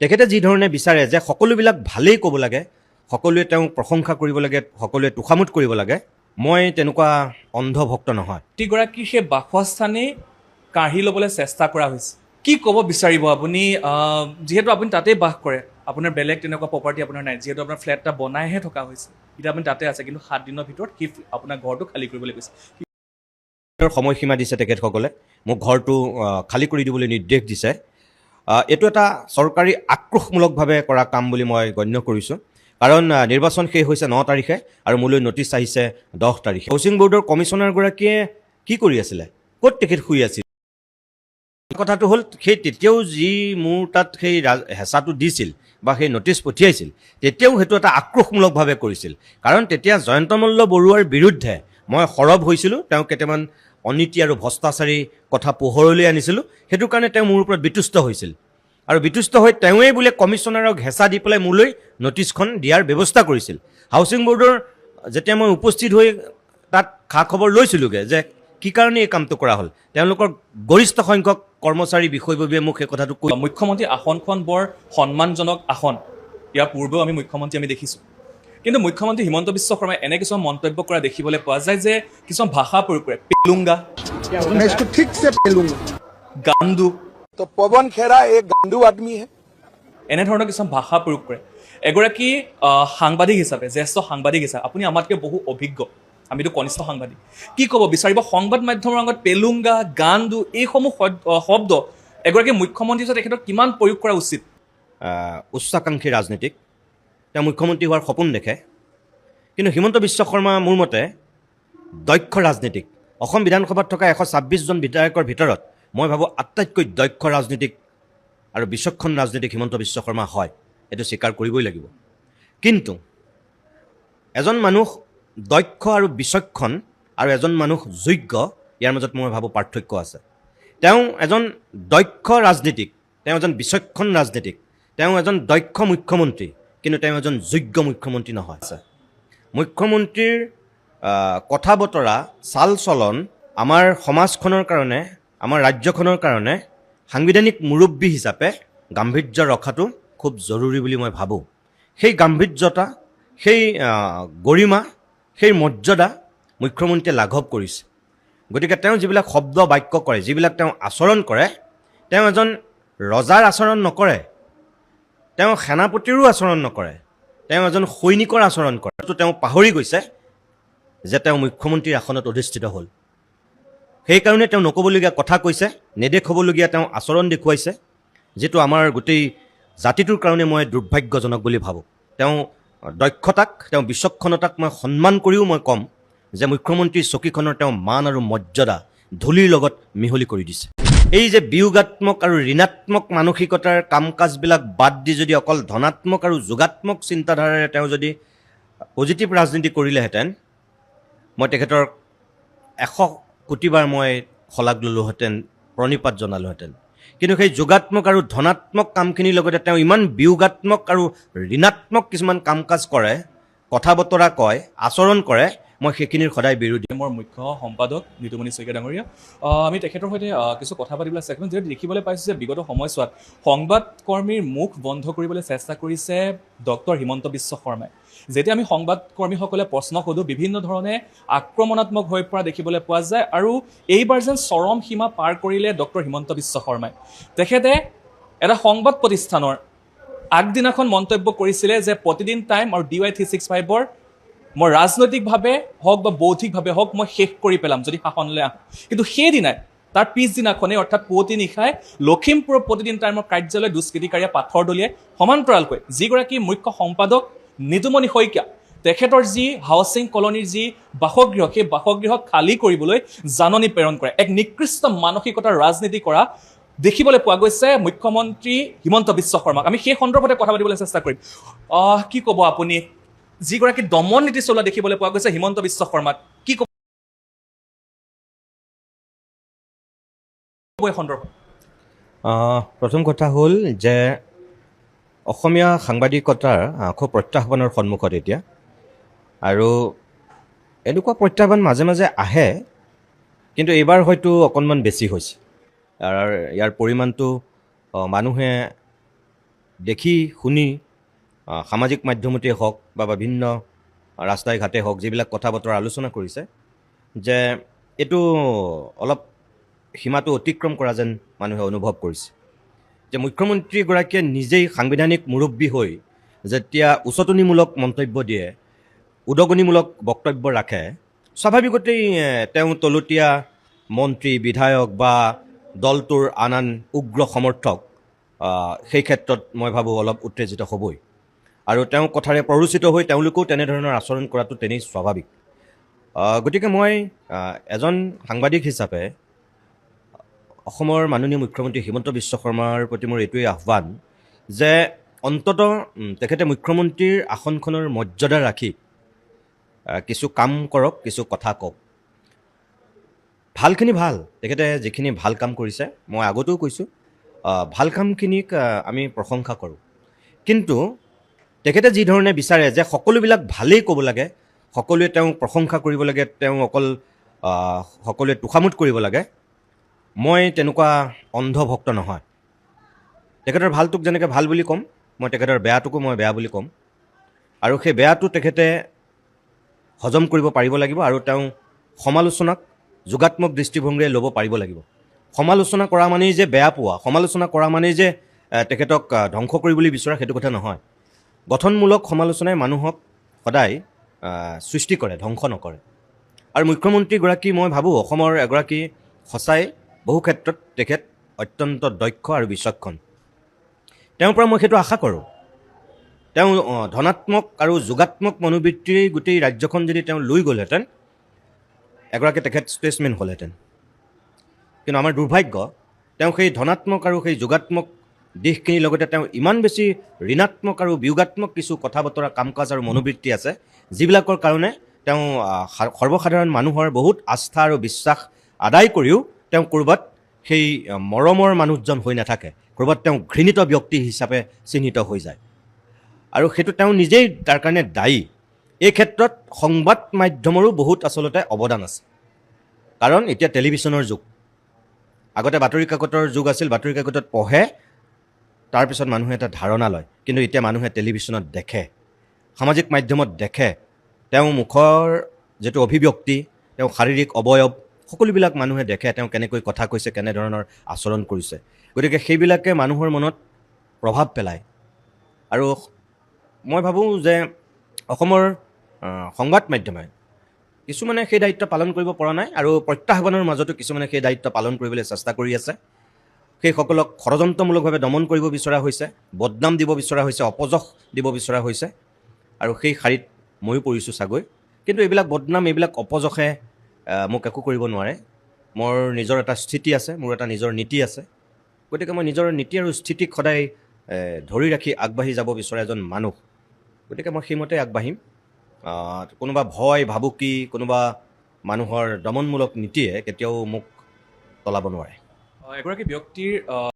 তেখেতে যি ধৰণে বিচাৰে যে সকলোবিলাক ভালেই ক'ব লাগে, সকলোৱে তেওঁক প্ৰশংসা কৰিব লাগে, সকলোৱে তোষামোদ কৰিব লাগে, মই তেনেকুৱা অন্ধভক্ত নহয়। ব্যক্তিগৰাকীৰ সেই বাসস্থানেই কাঢ়ি ল'বলৈ চেষ্টা কৰা হৈছে। কি ক'ব বিচাৰিব আপুনি, যিহেতু আপুনি তাতেই বাস কৰে, আপোনাৰ বেলেগ তেনেকুৱা প্ৰপাৰ্টি আপোনাৰ নাই, যিহেতু আপোনাৰ ফ্লেট এটা বনাইহে থকা হৈছে, এতিয়া আপুনি তাতে আছে, কিন্তু 7 দিনৰ ভিতৰত সি আপোনাৰ ঘৰটো খালী কৰিবলৈ কৈছে। সময়সীমা দিছে তেখেতসকলে, মোক ঘৰটো খালী কৰি দিবলৈ নিৰ্দেশ দিছে। এইটো এটা চৰকাৰী আক্ৰোশমূলকভাৱে কৰা কাম বুলি মই গণ্য কৰিছোঁ, কাৰণ নিৰ্বাচন শেষ হৈছে 9 তাৰিখে আৰু মোলৈ নটিচ আহিছে 10 তাৰিখে। হাউচিং বৰ্ডৰ কমিশ্যনাৰগৰাকীয়ে কি কৰি আছিলে, ক'ত তেখেত শুই আছিল? কথাটো হ'ল, সেই তেতিয়াও যি মোৰ তাত সেই হেঁচাটো দিছিল বা সেই নটিচ পঠিয়াইছিল, তেতিয়াও সেইটো এটা আক্ৰোশমূলকভাৱে কৰিছিল, কাৰণ তেতিয়া জয়ন্ত মল্ল বৰুৱাৰ বিৰুদ্ধে মই সৰব হৈছিলোঁ। তেওঁ কেইটামান অনীতি আৰু ভ্ৰষ্টাচাৰী কথা পোহৰলৈ আনিছিলোঁ, সেইটো কাৰণে তেওঁ মোৰ ওপৰত বিতুষ্ট হৈছিল, আৰু বিতুষ্ট হৈ তেওঁৱেই বোলে কমিশ্যনাৰক হেঁচা দি পেলাই মোলৈ নটিচখন দিয়াৰ ব্যৱস্থা কৰিছিল। হাউচিং বৰ্ডৰ যেতিয়া মই উপস্থিত হৈ তাত খা খবৰ লৈছিলোঁগৈ যে কি কাৰণে এই কামটো কৰা হ'ল, তেওঁলোকৰ গৰিষ্ঠ সংখ্যক কৰ্মচাৰী বিষয়ববীয়ে মোক সেই কথাটো কৈ, মুখ্যমন্ত্ৰী আসনখন বৰ সন্মানজনক আসন, ইয়াৰ পূৰ্বেও আমি মুখ্যমন্ত্ৰী আমি দেখিছোঁ, কিন্তু মুখ্যমন্ত্ৰী হিমন্ত বিশ্ব শৰ্মাই এনে কিছুমান মন্তব্য কৰা দেখিবলৈ পোৱা যায় যে কিছুমান ভাষা প্ৰয়োগ কৰে, পেলুংগা, গাণ্ডু। तो पवन खेरा एक गांडू आदमी है। এনেধৰণৰ কিছুমান ভাষা প্ৰয়োগ কৰে। এগৰাকী সাংবাদিক হিচাপে, জ্যেষ্ঠ সাংবাদিক হিচাপে আপুনি আমাতকৈ বহু অভিজ্ঞ, আমিতো কনিষ্ঠ সাংবাদিক, কি ক'ব বিচাৰিব সংবাদ মাধ্যমৰ আগত পেলুংগা, গাণ্ডু এইসমূহ শব্দ এগৰাকী মুখ্যমন্ত্ৰী হিচাপে তেখেতক কিমান প্ৰয়োগ কৰা উচিত? উচ্চাকাংক্ষী ৰাজনীতিক, তেওঁ মুখ্যমন্ত্ৰী হোৱাৰ সপোন দেখে, কিন্তু হিমন্ত বিশ্ব শৰ্মা মোৰ মতে দক্ষ ৰাজনীতিক। অসম বিধানসভাত থকা 126জন বিধায়কৰ ভিতৰত মই ভাবোঁ আটাইতকৈ দক্ষ ৰাজনীতিক আৰু বিচক্ষণ ৰাজনীতিক হিমন্ত বিশ্ব শৰ্মা হয়, এইটো স্বীকাৰ কৰিবই লাগিব। কিন্তু এজন মানুহ দক্ষ আৰু বিচক্ষণ আৰু এজন মানুহ যোগ্য, ইয়াৰ মাজত মই ভাবোঁ পাৰ্থক্য আছে। তেওঁ এজন দক্ষ ৰাজনীতিক, তেওঁ এজন বিচক্ষণ ৰাজনীতিক, তেওঁ এজন দক্ষ মুখ্যমন্ত্ৰী, কিন্তু তেওঁ এজন যোগ্য মুখ্যমন্ত্ৰী নহয়। মুখ্যমন্ত্ৰীৰ কথা বতৰা, চাল চলন আমাৰ সমাজখনৰ কাৰণে, আমাৰ ৰাজ্যখনৰ কাৰণে সাংবিধানিক মুৰব্বী হিচাপে গাম্ভীৰ্য ৰখাটো খুব জৰুৰী বুলি মই ভাবোঁ। সেই গাম্ভীৰ্যতা, সেই গৰিমা, সেই মৰ্যাদা মুখ্যমন্ত্ৰীয়ে লাঘৱ কৰিছে। গতিকে তেওঁ যিবিলাক শব্দ বাক্য কৰে, যিবিলাক তেওঁ আচৰণ কৰে, তেওঁ এজন ৰজাৰ আচৰণ নকৰে, তেওঁ সেনাপতিৰো আচৰণ নকৰে, তেওঁ এজন সৈনিকৰ আচৰণ কৰে। তেওঁ পাহৰি গৈছে যে তেওঁ মুখ্যমন্ত্ৰীৰ আসনত অধিষ্ঠিত হ'ল, সেইকাৰণে তেওঁ নক'বলগীয়া কথা কৈছে, নেদেখাবলগীয়া তেওঁ আচৰণ দেখুৱাইছে, যিটো আমাৰ গোটেই জাতিটোৰ কাৰণে মই দুৰ্ভাগ্যজনক বুলি ভাবোঁ। তেওঁ দক্ষতাক, তেওঁ বিচক্ষণতাক মই সন্মান কৰিও মই ক'ম যে মুখ্যমন্ত্ৰীৰ চকীখনৰ তেওঁ মান আৰু মৰ্যাদা ধূলিৰ লগত মিহলি কৰি দিছে। এই যে বিয়োগাত্মক আৰু ঋণাত্মক মানসিকতাৰ কাম কাজবিলাক বাদ দি যদি অকল ধনাত্মক আৰু যোগাত্মক চিন্তাধাৰাৰে তেওঁ যদি পজিটিভ ৰাজনীতি কৰিলেহেঁতেন, মই তেখেতৰ 100 কোটিবাৰ মই শলাগ ল'লোহেঁতেন, প্ৰণিপাত জনালোহেঁতেন। কিন্তু সেই যোগাত্মক আৰু ধনাত্মক কামখিনিৰ লগতে তেওঁ ইমান বিয়োগাত্মক আৰু ঋণাত্মক কিছুমান কাম কাজ কৰে, কথা বতৰা কয়, আচৰণ কৰে, মই সেইখিনিৰ সদায় বিৰোধী। মোৰ মুখ্য সম্পাদক নিতুমণি শইকীয়া ডাঙৰীয়া, আমি তেখেতৰ সৈতে কিছু কথা পাতিবলৈ চেষ্টা কৰিম, যিহেতু দেখিবলৈ পাইছোঁ যে বিগত সময়ছোৱাত সংবাদকৰ্মীৰ মুখ বন্ধ কৰিবলৈ চেষ্টা কৰিছে ডক্টৰ হিমন্ত বিশ্ব শৰ্মাই। যেতিয়া আমি সংবাদকৰ্মীসকলে প্ৰশ্ন সোধোঁ, বিভিন্ন ধৰণে আক্ৰমণাত্মক হৈ পৰা দেখিবলৈ পোৱা যায়, আৰু এইবাৰ যেন চৰম সীমা পাৰ কৰিলে ডক্টৰ হিমন্ত বিশ্ব শৰ্মাই। তেখেতে এটা সংবাদ প্ৰতিষ্ঠানৰ আগদিনাখন মন্তব্য কৰিছিলে যে প্ৰতিদিন টাইম আৰু DY 365ৰ মই ৰাজনৈতিকভাৱে হওক বা বৌদ্ধিকভাৱে হওক মই শেষ কৰি পেলাম যদি শাসনলৈ আহোঁ। কিন্তু সেইদিনাই, তাৰ পিছদিনাখনেই অৰ্থাৎ পুৱতি নিশাই লখিমপুৰৰ প্ৰতিদিন টাইমৰ কাৰ্যালয় দুষ্কৃতিকাৰীয়ে পাথৰ দলিয়াই সমান্তৰালকৈ যিগৰাকী মুখ্য সম্পাদক নিতুমণি শইকীয়া, তেখেতৰ যি হাউচিং কলনীৰ যি বাসগৃহ, সেই বাসগৃহক খালী কৰিবলৈ জাননী প্ৰেৰণ কৰে। এক নিকৃষ্ট মানসিকতাৰ ৰাজনীতি কৰা দেখিবলৈ পোৱা গৈছে মুখ্যমন্ত্ৰী হিমন্ত বিশ্ব শৰ্মাক। আমি সেই সন্দৰ্ভতে কথা পাতিবলৈ চেষ্টা কৰিম। কি ক'ব আপুনি, যিগৰাকী দমন নীতি চলোৱা দেখিবলৈ পোৱা গৈছে হিমন্ত বিশ্ব শৰ্মাক, কি ক'ব এই সন্দৰ্ভত? প্ৰথম কথা হ'ল যে অসমীয়া সাংবাদিকতাৰ খুব প্ৰত্যাহ্বানৰ সন্মুখত এতিয়া, আৰু এনেকুৱা প্ৰত্যাহ্বান মাজে মাজে আহে, কিন্তু এইবাৰ হয়তো অকণমান বেছি হৈছে। ইয়াৰ পৰিমাণটো মানুহে দেখি শুনি সামাজিক মাধ্যমতেই হওক বা বিভিন্ন ৰাস্তাই ঘাটে হওক যিবিলাক কথা বতৰা আলোচনা কৰিছে যে এইটো অলপ সীমাটো অতিক্ৰম কৰা যেন মানুহে অনুভৱ কৰিছে যে মুখ্যমন্ত্ৰীগৰাকীয়ে নিজেই সাংবিধানিক মুৰব্বী হৈ যেতিয়া উচতনিমূলক মন্তব্য দিয়ে উদগনিমূলক বক্তব্য ৰাখে স্বাভাৱিকতেই তেওঁ তলতীয়া মন্ত্ৰী বিধায়ক বা দলটোৰ আন আন উগ্ৰ সমৰ্থক সেই ক্ষেত্ৰত মই ভাবোঁ অলপ উত্তেজিত হ'বই আৰু তেওঁ কথাৰে প্ৰৰোচিত হৈ তেওঁলোকেও তেনেধৰণৰ আচৰণ কৰাটো তেনেই স্বাভাৱিক গতিকে মই এজন সাংবাদিক হিচাপে অসমৰ মাননীয় মুখ্যমন্ত্ৰী হিমন্ত বিশ্ব শৰ্মাৰ প্ৰতি মোৰ এইটোৱেই আহ্বান যে অন্ততঃ তেখেতে মুখ্যমন্ত্ৰীৰ আসনখনৰ মৰ্যাদা ৰাখি কিছু কাম কৰক কিছু কথা কওক ভালখিনি ভাল তেখেতে যিখিনি ভাল কাম কৰিছে মই আগতেও কৈছোঁ ভাল কামখিনিক আমি প্ৰশংসা কৰোঁ কিন্তু তেখেতে যি ধৰণে বিচাৰে যে সকলোবিলাক ভালেই ক'ব লাগে সকলোৱে তেওঁক প্ৰশংসা কৰিব লাগে তেওঁ অকল সকলোৱে তোষামোদ কৰিব লাগে মই তেনেকুৱা অন্ধভক্ত নহয় তেখেতৰ ভালটোক যেনেকৈ ভাল বুলি ক'ম মই তেখেতৰ বেয়াটোকো মই বেয়া বুলি ক'ম আৰু সেই বেয়াটো তেখেতে হজম কৰিব পাৰিব লাগিব আৰু তেওঁ সমালোচনাক যোগাত্মক দৃষ্টিভংগীৰে ল'ব পাৰিব লাগিব সমালোচনা কৰা মানেই যে বেয়া পোৱা সমালোচনা কৰা মানেই যে তেখেতক ধ্বংস কৰিবলৈ বিচৰা সেইটো কথা নহয় গঠনমূলক সমালোচনাই মানুহক সদায় সৃষ্টি কৰে ধ্বংস নকৰে আৰু মুখ্যমন্ত্ৰীগৰাকী মই ভাবোঁ অসমৰ এগৰাকী সঁচাই বহু ক্ষেত্ৰত তেখেত অত্যন্ত দক্ষ আৰু বিচক্ষণ তেওঁৰ পৰা মই সেইটো আশা কৰোঁ তেওঁ ধনাত্মক আৰু যোগাত্মক মনোবৃত্তিৰে গোটেই ৰাজ্যখন যদি তেওঁ লৈ গ'লহেঁতেন এগৰাকী তেখেত ষ্টেটছমেন হ'লহেঁতেন কিন্তু আমাৰ দুৰ্ভাগ্য তেওঁ সেই ধনাত্মক আৰু সেই যোগাত্মক দিশখিনিৰ লগতে তেওঁ ইমান বেছি ঋণাত্মক আৰু বিয়োগাত্মক কিছু কথা বতৰা কাম কাজ আৰু মনোবৃত্তি আছে যিবিলাকৰ কাৰণে তেওঁ সৰ্বসাধাৰণ মানুহৰ বহুত আস্থা আৰু বিশ্বাস আদায় কৰিও তেওঁ ক'ৰবাত সেই মৰমৰ মানুহজন হৈ নাথাকে ক'ৰবাত তেওঁ ঘৃণিত ব্যক্তি হিচাপে চিহ্নিত হৈ যায় আৰু সেইটো তেওঁ নিজেই তাৰ কাৰণে দায়ী এই ক্ষেত্ৰত সংবাদ মাধ্যমৰো বহুত আচলতে অৱদান আছে কাৰণ এতিয়া টেলিভিশ্যনৰ যুগ আগতে বাতৰি কাকতৰ যুগ আছিল বাতৰি কাকতত পঢ়ে তাৰপিছত মানুহে এটা ধাৰণা লয় কিন্তু এতিয়া মানুহে টেলিভিশ্যনত দেখে সামাজিক মাধ্যমত দেখে তেওঁ মুখৰ যিটো অভিব্যক্তি তেওঁ শাৰীৰিক অৱয়ব সকলোবিলাক মানুহে দেখে তেওঁ কেনেকৈ কথা কৈছে কেনেধৰণৰ আচৰণ কৰিছে গতিকে সেইবিলাকে মানুহৰ মনত প্ৰভাৱ পেলায় আৰু মই ভাবোঁ যে অসমৰ সংবাদ মাধ্যমে কিছুমানে সেই দায়িত্ব পালন কৰিব পৰা নাই আৰু প্ৰত্যাহ্বানৰ মাজতো কিছুমানে সেই দায়িত্ব পালন কৰিবলৈ চেষ্টা কৰি আছে সেইসকলক ষড়যন্ত্ৰমূলকভাৱে দমন কৰিব বিচৰা হৈছে বদনাম দিব বিচৰা হৈছে অপযশ দিব বিচৰা হৈছে আৰু সেই শাৰীত ময়ো পৰিছোঁ চাগৈ কিন্তু এইবিলাক বদনাম এইবিলাক অপযশে মোক একো কৰিব নোৱাৰে মোৰ নিজৰ এটা স্থিতি আছে মোৰ এটা নিজৰ নীতি আছে গতিকে মই নিজৰ নীতি আৰু স্থিতিক সদায় ধৰি ৰাখি আগবাঢ়ি যাব বিচৰা এজন মানুহ গতিকে মই সেইমতে আগবাঢ়িম কোনোবা ভয় ভাবুকি কোনোবা মানুহৰ দমনমূলক নীতিয়ে কেতিয়াও মোক তলাব নোৱাৰে এগৰাকী ব্যক্তিৰ